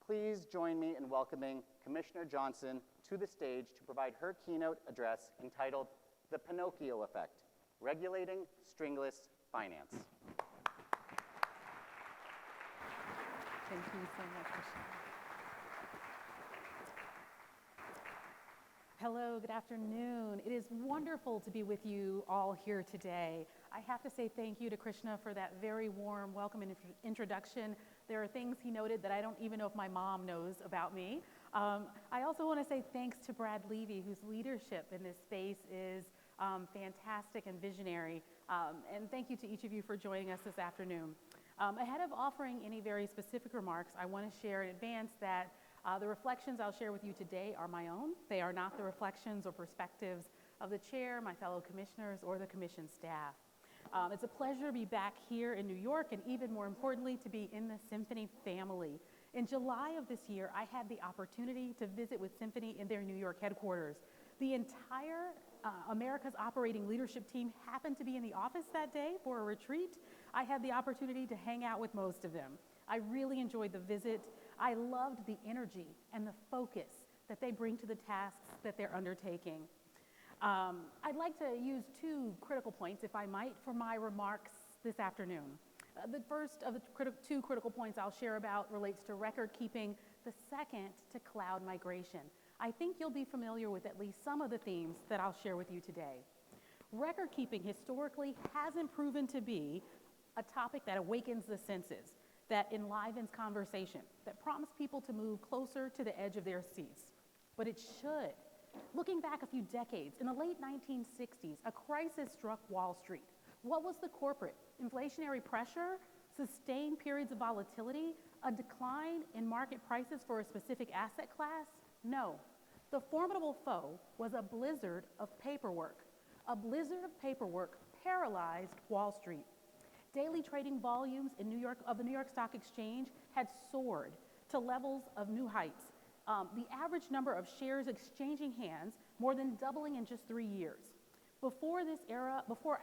Please join me in welcoming Commissioner Johnson to the stage to provide her keynote address entitled The Pinocchio Effect, Regulating Stringless Finance. Thank you so much, Krishna. Hello, good afternoon. It is wonderful to be with you all here today. I have to say thank you to Krishna for that very warm welcome and introduction. There are things he noted that I don't even know if my mom knows about me. I also want to say thanks to Brad Levy, whose leadership in this space is fantastic and visionary. And thank you to each of you for joining us this afternoon. Ahead of offering any very specific remarks, I want to share in advance that the reflections I'll share with you today are my own. They are not the reflections or perspectives of the chair, my fellow commissioners, or the commission staff. It's a pleasure to be back here in New York, and even more importantly, to be in the Symphony family. In July of this year, I had the opportunity to visit with Symphony in their New York headquarters. The entire America's operating leadership team happened to be in the office that day for a retreat. I had the opportunity to hang out with most of them. I really enjoyed the visit. I loved the energy and the focus that they bring to the tasks that they're undertaking. I'd like to use two critical points, if I might, for my remarks this afternoon. The first of the two critical points I'll share about relates to record keeping, the second to cloud migration. I think you'll be familiar with at least some of the themes that I'll share with you today. Record keeping historically hasn't proven to be a topic that awakens the senses, that enlivens conversation, that prompts people to move closer to the edge of their seats. But it should. Looking back a few decades, in the late 1960s, a crisis struck Wall Street. What was the culprit? Inflationary pressure? Sustained periods of volatility? A decline in market prices for a specific asset class? No. The formidable foe was a blizzard of paperwork. A blizzard of paperwork paralyzed Wall Street. Daily trading volumes in New York of the New York Stock Exchange had soared to levels of new heights. The average number of shares exchanging hands more than doubling in just 3 years. Before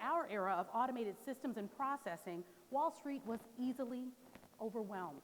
our era of automated systems and processing, Wall Street was easily overwhelmed.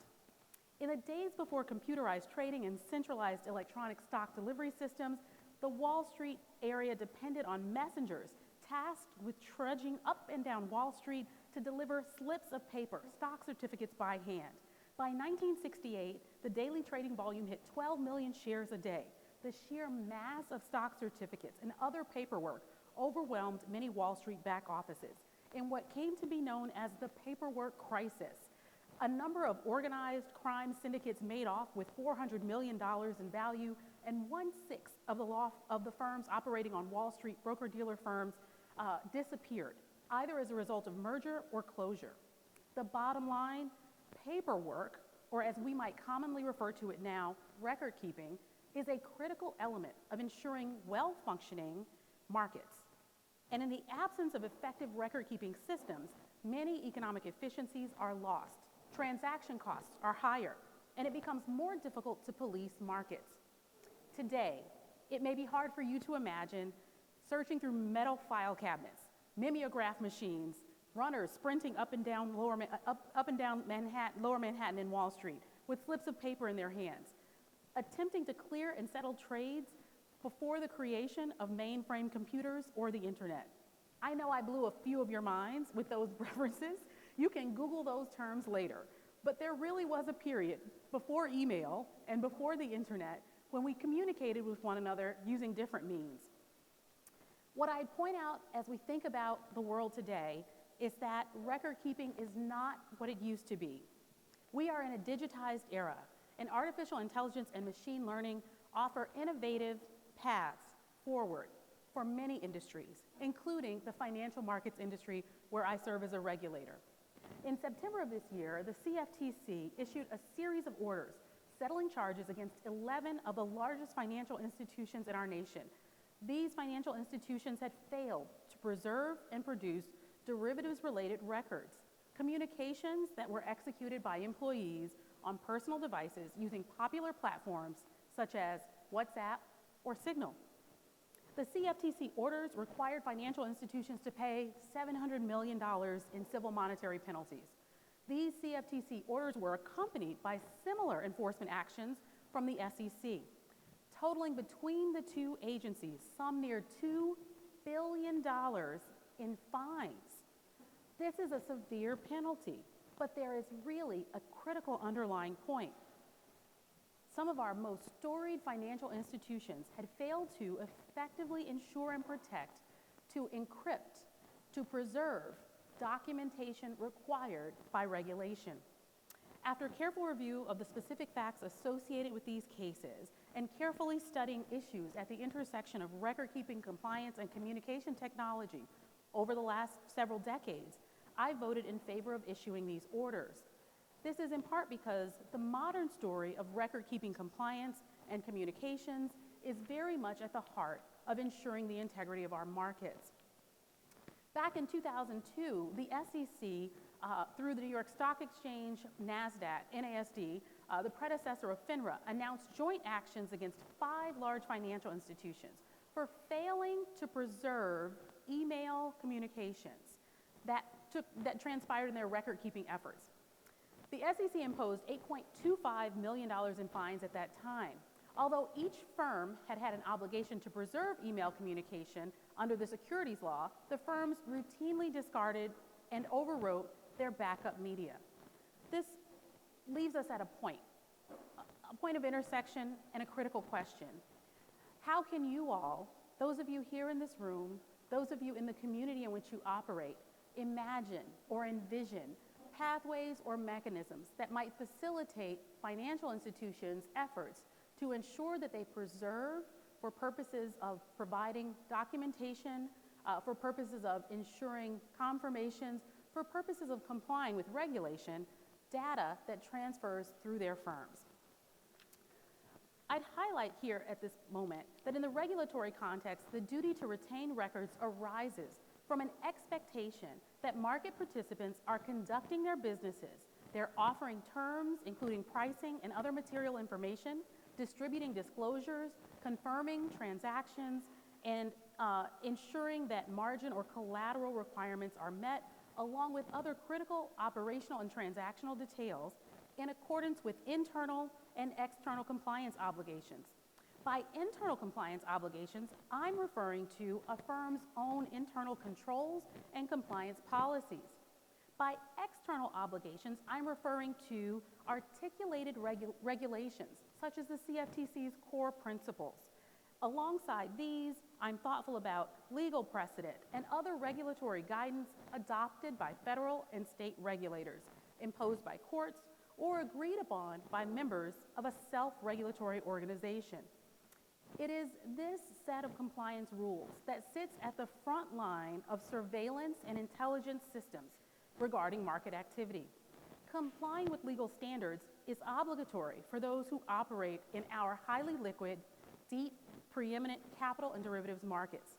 In the days before computerized trading and centralized electronic stock delivery systems, the Wall Street area depended on messengers tasked with trudging up and down Wall Street to deliver slips of paper, stock certificates by hand. By 1968, the daily trading volume hit 12 million shares a day. The sheer mass of stock certificates and other paperwork overwhelmed many Wall Street back offices in what came to be known as the paperwork crisis. A number of organized crime syndicates made off with $400 million in value, and 1/6 of the firms operating on Wall Street, broker-dealer firms, disappeared, either as a result of merger or closure. The bottom line, paperwork, or as we might commonly refer to it now, record keeping, is a critical element of ensuring well-functioning markets. And in the absence of effective record-keeping systems, many economic efficiencies are lost. Transaction costs are higher, and it becomes more difficult to police markets. Today, it may be hard for you to imagine searching through metal file cabinets, mimeograph machines, runners sprinting up and down lower Manhattan and Wall Street with slips of paper in their hands, attempting to clear and settle trades before the creation of mainframe computers or the internet. I know I blew a few of your minds with those references. You can Google those terms later. But there really was a period before email and before the internet when we communicated with one another using different means. What I'd point out as we think about the world today is that record keeping is not what it used to be. We are in a digitized era, and artificial intelligence and machine learning offer innovative paths forward for many industries, including the financial markets industry where I serve as a regulator. In September of this year, the CFTC issued a series of orders settling charges against 11 of the largest financial institutions in our nation. These financial institutions had failed to preserve and produce derivatives-related records, communications that were executed by employees on personal devices using popular platforms such as WhatsApp or Signal. The CFTC orders required financial institutions to pay $700 million in civil monetary penalties. These CFTC orders were accompanied by similar enforcement actions from the SEC, totaling between the two agencies some near $2 billion in fines. This is a severe penalty, but there is really a critical underlying point. Some of our most storied financial institutions had failed to effectively ensure and protect, to encrypt, to preserve documentation required by regulation. After careful review of the specific facts associated with these cases and carefully studying issues at the intersection of record-keeping compliance and communication technology over the last several decades, I voted in favor of issuing these orders. This is in part because the modern story of record-keeping compliance and communications is very much at the heart of ensuring the integrity of our markets. Back in 2002, the SEC, through the New York Stock Exchange, NASDAQ, NASD, the predecessor of FINRA, announced joint actions against 5 large financial institutions for failing to preserve email communications that transpired in their record-keeping efforts. The SEC imposed $8.25 million in fines at that time. Although each firm had an obligation to preserve email communication under the securities law, the firms routinely discarded and overwrote their backup media. This leaves us at a point of intersection and a critical question. How can you all, those of you here in this room, those of you in the community in which you operate, imagine or envision pathways or mechanisms that might facilitate financial institutions' efforts to ensure that they preserve, for purposes of providing documentation, for purposes of ensuring confirmations, for purposes of complying with regulation, data that transfers through their firms? I'd highlight here at this moment that in the regulatory context, the duty to retain records arises from an expectation that market participants are conducting their businesses. They're offering terms, including pricing and other material information, distributing disclosures, confirming transactions, and ensuring that margin or collateral requirements are met, along with other critical operational and transactional details in accordance with internal and external compliance obligations. By internal compliance obligations, I'm referring to a firm's own internal controls and compliance policies. By external obligations, I'm referring to articulated regulations, such as the CFTC's core principles. Alongside these, I'm thoughtful about legal precedent and other regulatory guidance adopted by federal and state regulators, imposed by courts, or agreed upon by members of a self-regulatory organization. It is this set of compliance rules that sits at the front line of surveillance and intelligence systems regarding market activity. Complying with legal standards is obligatory for those who operate in our highly liquid, deep, preeminent capital and derivatives markets.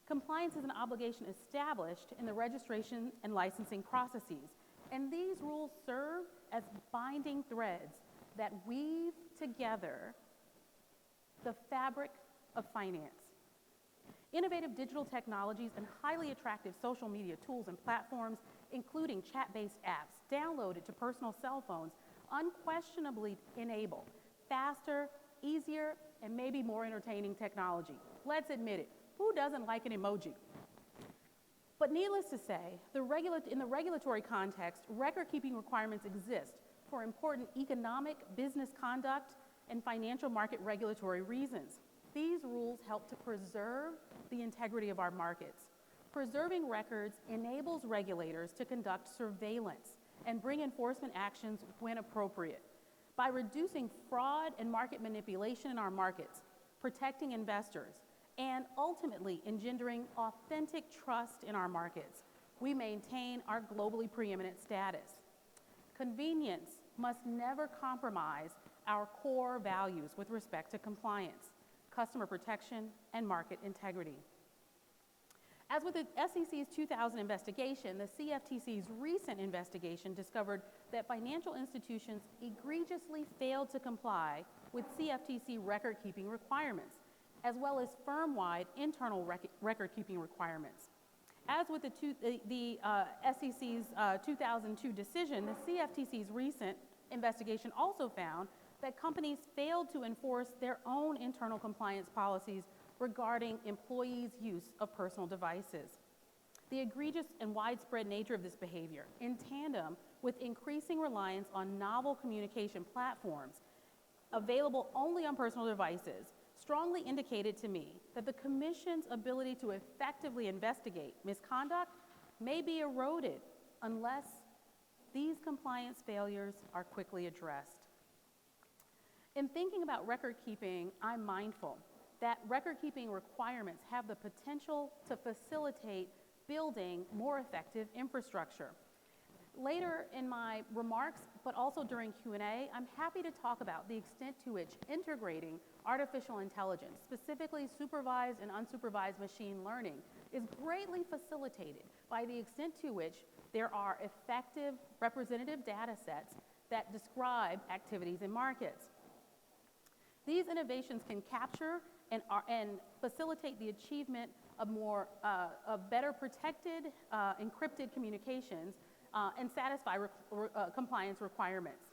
Compliance is an obligation established in the registration and licensing processes, and these rules serve as binding threads that weave together the fabric of finance. Innovative digital technologies and highly attractive social media tools and platforms, including chat-based apps downloaded to personal cell phones, unquestionably enable faster, easier, and maybe more entertaining technology. Let's admit it. Who doesn't like an emoji? But needless to say, in the regulatory context, record-keeping requirements exist for important economic, business conduct, and financial market regulatory reasons. These rules help to preserve the integrity of our markets. Preserving records enables regulators to conduct surveillance and bring enforcement actions when appropriate. By reducing fraud and market manipulation in our markets, protecting investors, and ultimately engendering authentic trust in our markets, we maintain our globally preeminent status. Convenience must never compromise our core values with respect to compliance, customer protection, and market integrity. As with the SEC's 2000 investigation, the CFTC's recent investigation discovered that financial institutions egregiously failed to comply with CFTC record-keeping requirements, as well as firm-wide internal record-keeping requirements. As with the SEC's 2002 decision, the CFTC's recent investigation also found that companies failed to enforce their own internal compliance policies regarding employees' use of personal devices. The egregious and widespread nature of this behavior, in tandem with increasing reliance on novel communication platforms available only on personal devices, strongly indicated to me that the Commission's ability to effectively investigate misconduct may be eroded unless these compliance failures are quickly addressed. In thinking about record keeping, I'm mindful that record keeping requirements have the potential to facilitate building more effective infrastructure. Later in my remarks, but also during Q&A, I'm happy to talk about the extent to which integrating artificial intelligence, specifically supervised and unsupervised machine learning, is greatly facilitated by the extent to which there are effective representative data sets that describe activities in markets. These innovations can capture and facilitate the achievement of better protected, encrypted communications and satisfy compliance requirements.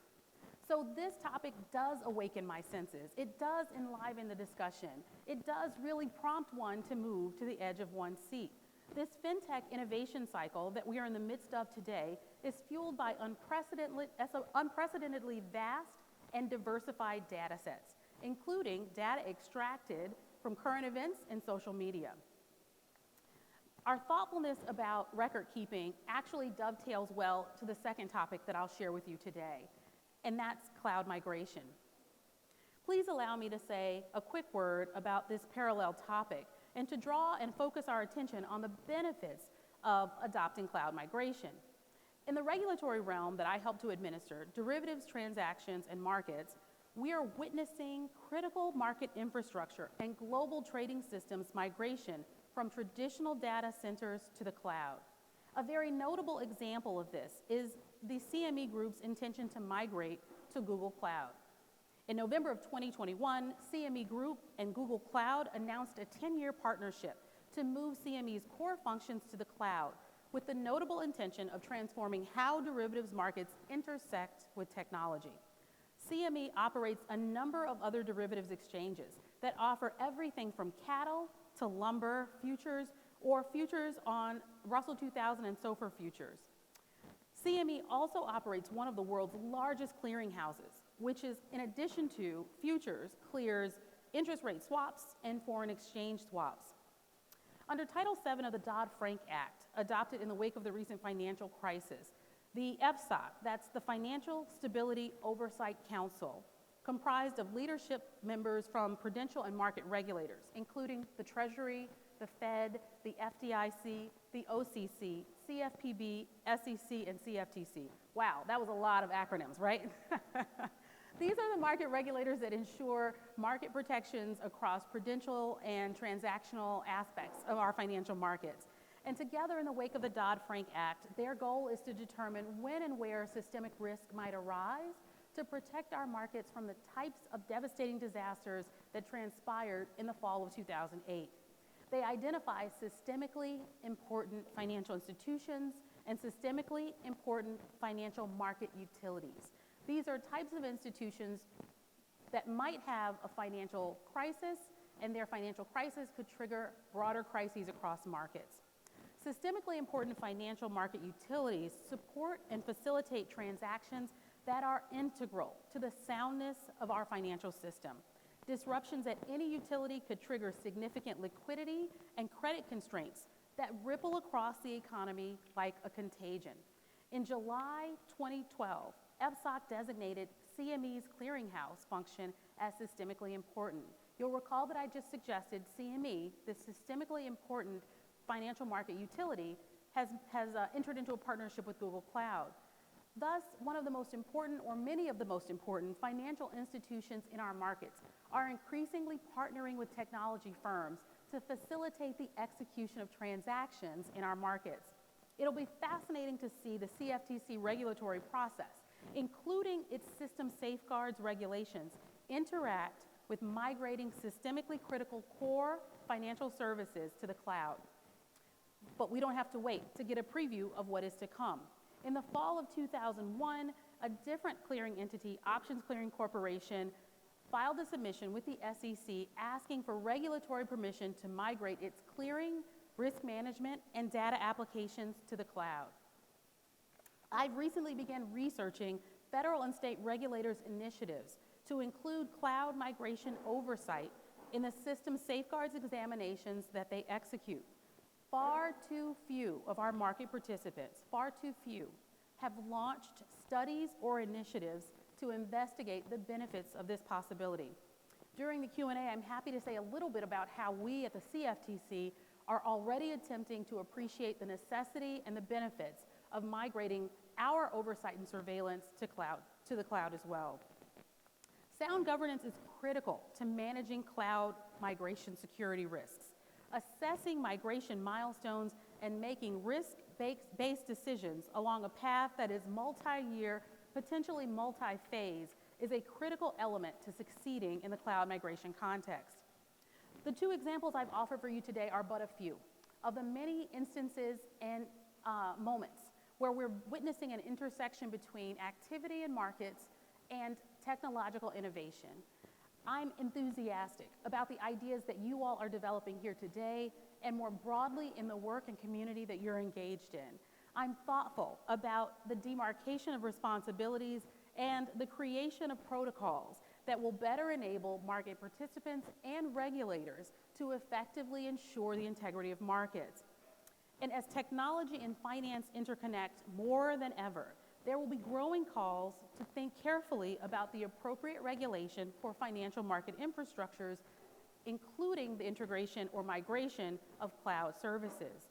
So this topic does awaken my senses. It does enliven the discussion. It does really prompt one to move to the edge of one's seat. This fintech innovation cycle that we are in the midst of today is fueled by unprecedentedly vast and diversified data sets, including data extracted from current events and social media. Our thoughtfulness about record keeping actually dovetails well to the second topic that I'll share with you today, and that's cloud migration. Please allow me to say a quick word about this parallel topic and to draw and focus our attention on the benefits of adopting cloud migration. In the regulatory realm that I help to administer, derivatives, transactions, and markets, we are witnessing critical market infrastructure and global trading systems migration from traditional data centers to the cloud. A very notable example of this is the CME Group's intention to migrate to Google Cloud. In November of 2021, CME Group and Google Cloud announced a 10-year partnership to move CME's core functions to the cloud, with the notable intention of transforming how derivatives markets intersect with technology. CME operates a number of other derivatives exchanges that offer everything from cattle to lumber futures or futures on Russell 2000 and SOFR futures. CME also operates one of the world's largest clearinghouses, which is, in addition to futures, clears interest rate swaps and foreign exchange swaps. Under Title VII of the Dodd-Frank Act, adopted in the wake of the recent financial crisis, the FSOC, that's the Financial Stability Oversight Council, comprised of leadership members from prudential and market regulators, including the Treasury, the Fed, the FDIC, the OCC, CFPB, SEC, and CFTC. Wow, that was a lot of acronyms, right? These are the market regulators that ensure market protections across prudential and transactional aspects of our financial markets. And together, in the wake of the Dodd-Frank Act, their goal is to determine when and where systemic risk might arise to protect our markets from the types of devastating disasters that transpired in the fall of 2008. They identify systemically important financial institutions and systemically important financial market utilities. These are types of institutions that might have a financial crisis, and their financial crisis could trigger broader crises across markets. Systemically important financial market utilities support and facilitate transactions that are integral to the soundness of our financial system. Disruptions at any utility could trigger significant liquidity and credit constraints that ripple across the economy like a contagion. In July 2012, FSOC designated CME's clearinghouse function as systemically important. You'll recall that I just suggested CME, the systemically important financial market utility, has entered into a partnership with Google Cloud. Thus, one of the most important, or many of the most important, financial institutions in our markets are increasingly partnering with technology firms to facilitate the execution of transactions in our markets. It'll be fascinating to see the CFTC regulatory process, including its system safeguards regulations, interact with migrating systemically critical core financial services to the cloud. but we don't have to wait to get a preview of what is to come. In the fall of 2001, a different clearing entity, Options Clearing Corporation, filed a submission with the SEC asking for regulatory permission to migrate its clearing, risk management, and data applications to the cloud. I've recently begun researching federal and state regulators' initiatives to include cloud migration oversight in the system safeguards examinations that they execute. Far too few of our market participants, far too few, have launched studies or initiatives to investigate the benefits of this possibility. During the Q&A, I'm happy to say a little bit about how we at the CFTC are already attempting to appreciate the necessity and the benefits of migrating our oversight and surveillance to the cloud as well. Sound governance is critical to managing cloud migration security risks. Assessing migration milestones and making risk-based decisions along a path that is multi-year, potentially multi-phase, is a critical element to succeeding in the cloud migration context. The two examples I've offered for you today are but a few of the many instances and moments where we're witnessing an intersection between activity in markets and technological innovation. I'm enthusiastic about the ideas that you all are developing here today and more broadly in the work and community that you're engaged in. I'm thoughtful about the demarcation of responsibilities and the creation of protocols that will better enable market participants and regulators to effectively ensure the integrity of markets. And as technology and finance interconnect more than ever, there will be growing calls to think carefully about the appropriate regulation for financial market infrastructures, including the integration or migration of cloud services.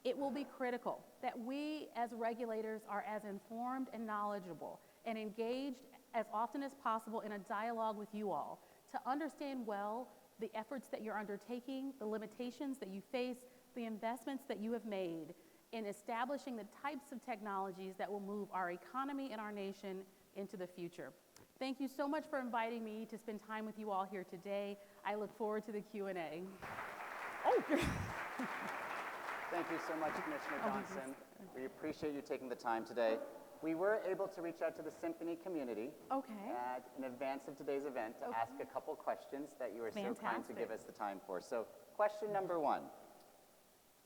It will be critical that we as regulators are as informed and knowledgeable and engaged as often as possible in a dialogue with you all to understand well the efforts that you're undertaking, the limitations that you face, the investments that you have made in establishing the types of technologies that will move our economy and our nation into the future. Thank you so much for inviting me to spend time with you all here today. I look forward to the Q&A. Oh. Thank you so much, Commissioner Johnson. We appreciate you taking the time today. We were able to reach out to the Symphony community in advance of today's event to ask a couple questions that you were so kind to give us the time for. So question number one,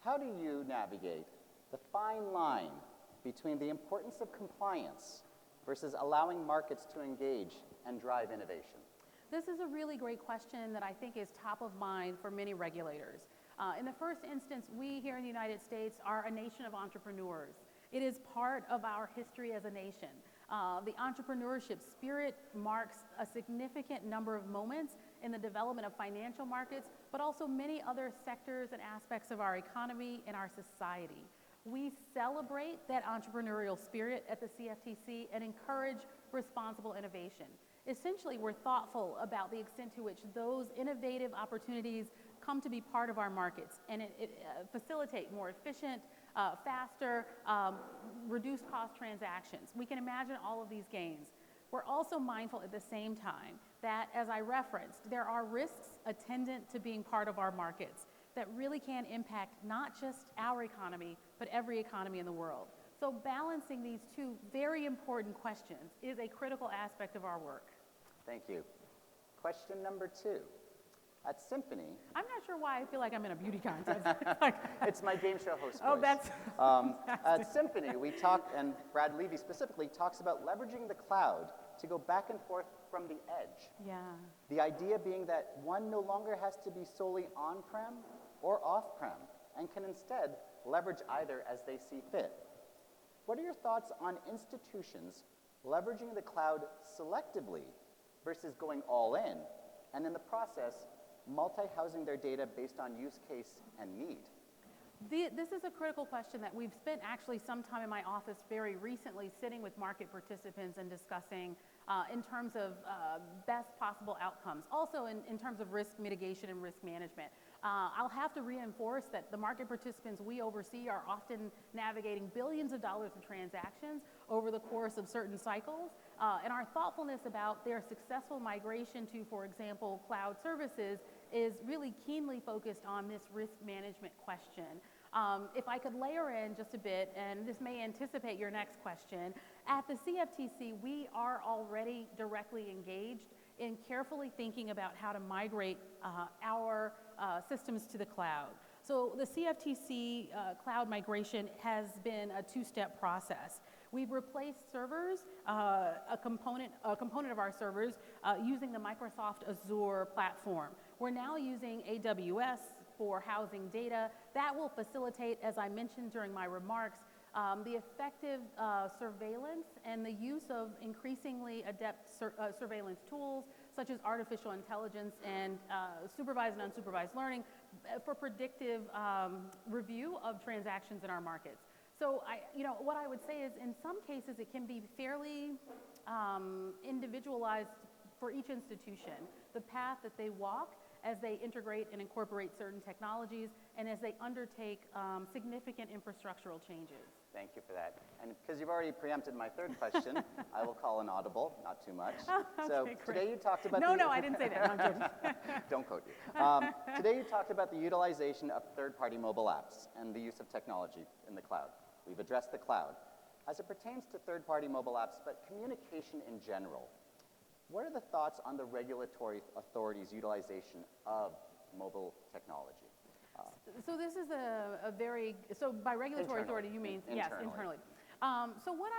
how do you navigate the fine line between the importance of compliance versus allowing markets to engage and drive innovation? This is a really great question that I think is top of mind for many regulators. In the first instance, we here in the United States are a nation of entrepreneurs. It is part of our history as a nation. The entrepreneurship spirit marks a significant number of moments in the development of financial markets, but also many other sectors and aspects of our economy and our society. We celebrate that entrepreneurial spirit at the CFTC and encourage responsible innovation. Essentially, we're thoughtful about the extent to which those innovative opportunities come to be part of our markets and facilitate more efficient, faster, reduced cost transactions. We can imagine all of these gains. We're also mindful at the same time that, as I referenced, there are risks attendant to being part of our markets that really can impact not just our economy, but every economy in the world. So balancing these two very important questions is a critical aspect of our work. Thank you. Question number two. At Symphony... I'm not sure why I feel like I'm in a beauty contest. It's my game show host voice. Oh, that's... At Symphony, we talk, and Brad Levy specifically, talks about leveraging the cloud to go back and forth from the edge. Yeah. The idea being that one no longer has to be solely on-prem or off-prem and can instead leverage either as they see fit. What are your thoughts on institutions leveraging the cloud selectively versus going all in, and in the process, multi-housing their data based on use case and need? This is a critical question that we've spent actually some time in my office very recently sitting with market participants and discussing in terms of best possible outcomes, also in terms of risk mitigation and risk management. I'll have to reinforce that the market participants we oversee are often navigating billions of dollars of transactions over the course of certain cycles, and our thoughtfulness about their successful migration to, for example, cloud services is really keenly focused on this risk management question. If I could layer in just a bit, and this may anticipate your next question, at the CFTC, we are already directly engaged in carefully thinking about how to migrate our systems to the cloud. So the CFTC cloud migration has been a two-step process. We've replaced servers, a component of our servers, using the Microsoft Azure platform. We're now using AWS for housing data. That will facilitate, as I mentioned during my remarks, the effective surveillance and the use of increasingly adept surveillance tools, such as artificial intelligence and supervised and unsupervised learning for predictive review of transactions in our markets. So what I would say is in some cases it can be fairly individualized for each institution, the path that they walk as they integrate and incorporate certain technologies and as they undertake significant infrastructural changes. Thank you for that. And because you've already preempted my third question, I will call an audible, not too much. So Okay, today you talked about No, I didn't say that. No, I'm joking. Don't quote you. Today you talked about the utilization of third-party mobile apps and the use of technology in the cloud. We've addressed the cloud. As it pertains to third-party mobile apps, but communication in general, what are the thoughts on the regulatory authorities' utilization of mobile technology? So this is a very, so by regulatory authority you mean, yes, internally. So what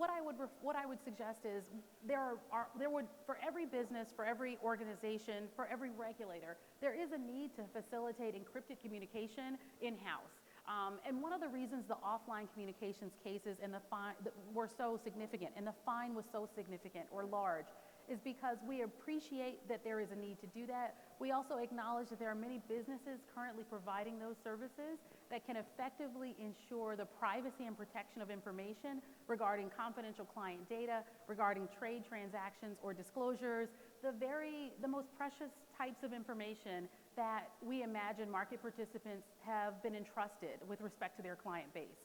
I would suggest is there would, for every business, for every organization, for every regulator, there is a need to facilitate encrypted communication in-house. And one of the reasons the offline communications cases and the fine were so significant and the fine was so significant or large is because we appreciate that there is a need to do that. We also acknowledge that there are many businesses currently providing those services that can effectively ensure the privacy and protection of information regarding confidential client data, regarding trade transactions or disclosures, the most precious types of information that we imagine market participants have been entrusted with respect to their client base.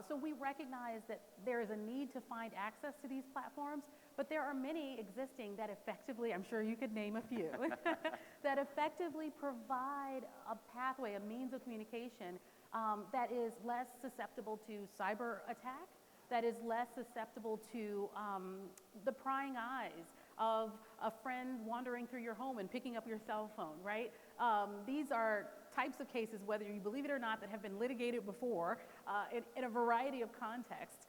So we recognize that there is a need to find access to these platforms, but there are many existing that effectively, I'm sure you could name a few, that effectively provide a pathway, a means of communication that is less susceptible to cyber attack, that is less susceptible to the prying eyes of a friend wandering through your home and picking up your cell phone, right? These are types of cases, whether you believe it or not, that have been litigated before in a variety of contexts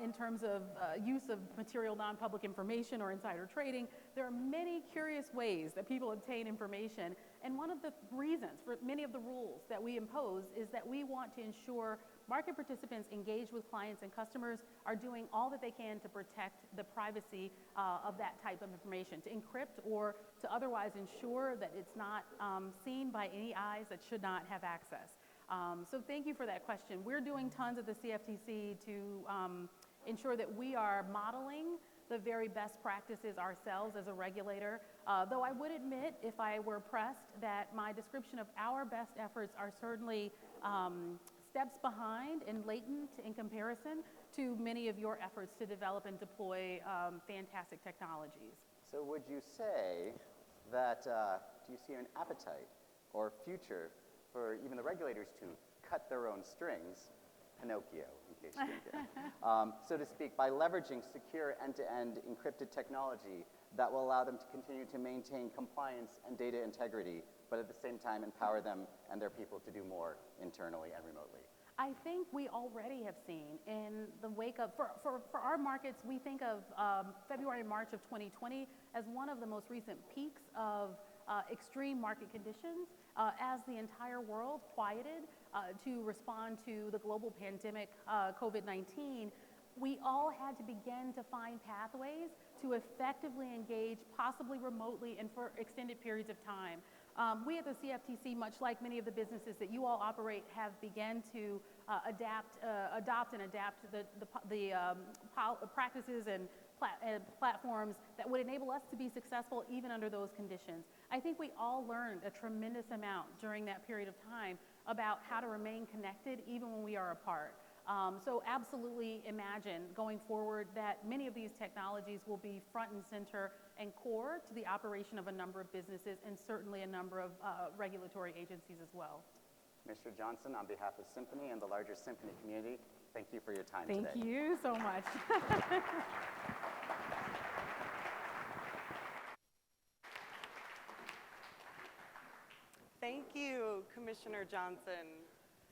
in terms of use of material non-public information or insider trading. There are many curious ways that people obtain information, and one of the reasons for many of the rules that we impose is that we want to ensure market participants engaged with clients and customers are doing all that they can to protect the privacy of that type of information, to encrypt or to otherwise ensure that it's not seen by any eyes that should not have access. So thank you for that question. We're doing tons at the CFTC to ensure that we are modeling the very best practices ourselves as a regulator, though I would admit, if I were pressed, that my description of our best efforts are certainly steps behind and latent in comparison to many of your efforts to develop and deploy fantastic technologies. So would you say that, do you see an appetite or future for even the regulators to cut their own strings, Pinocchio, in case you didn't get, so to speak, by leveraging secure end-to-end encrypted technology that will allow them to continue to maintain compliance and data integrity, but at the same time empower them and their people to do more internally and remotely? I think we already have seen in the wake of, for our markets, we think of February and March of 2020 as one of the most recent peaks of extreme market conditions as the entire world quieted to respond to the global pandemic, COVID-19. We all had to begin to find pathways to effectively engage, possibly remotely and for extended periods of time. We at the CFTC, much like many of the businesses that you all operate, have begun to adopt and adapt the practices and platforms that would enable us to be successful even under those conditions. I think we all learned a tremendous amount during that period of time about how to remain connected even when we are apart. So absolutely imagine going forward that many of these technologies will be front and center and core to the operation of a number of businesses and certainly a number of regulatory agencies as well. Commissioner Johnson, on behalf of Symphony and the larger Symphony community, thank you for your time today. Thank you so much. Thank you, Commissioner Johnson.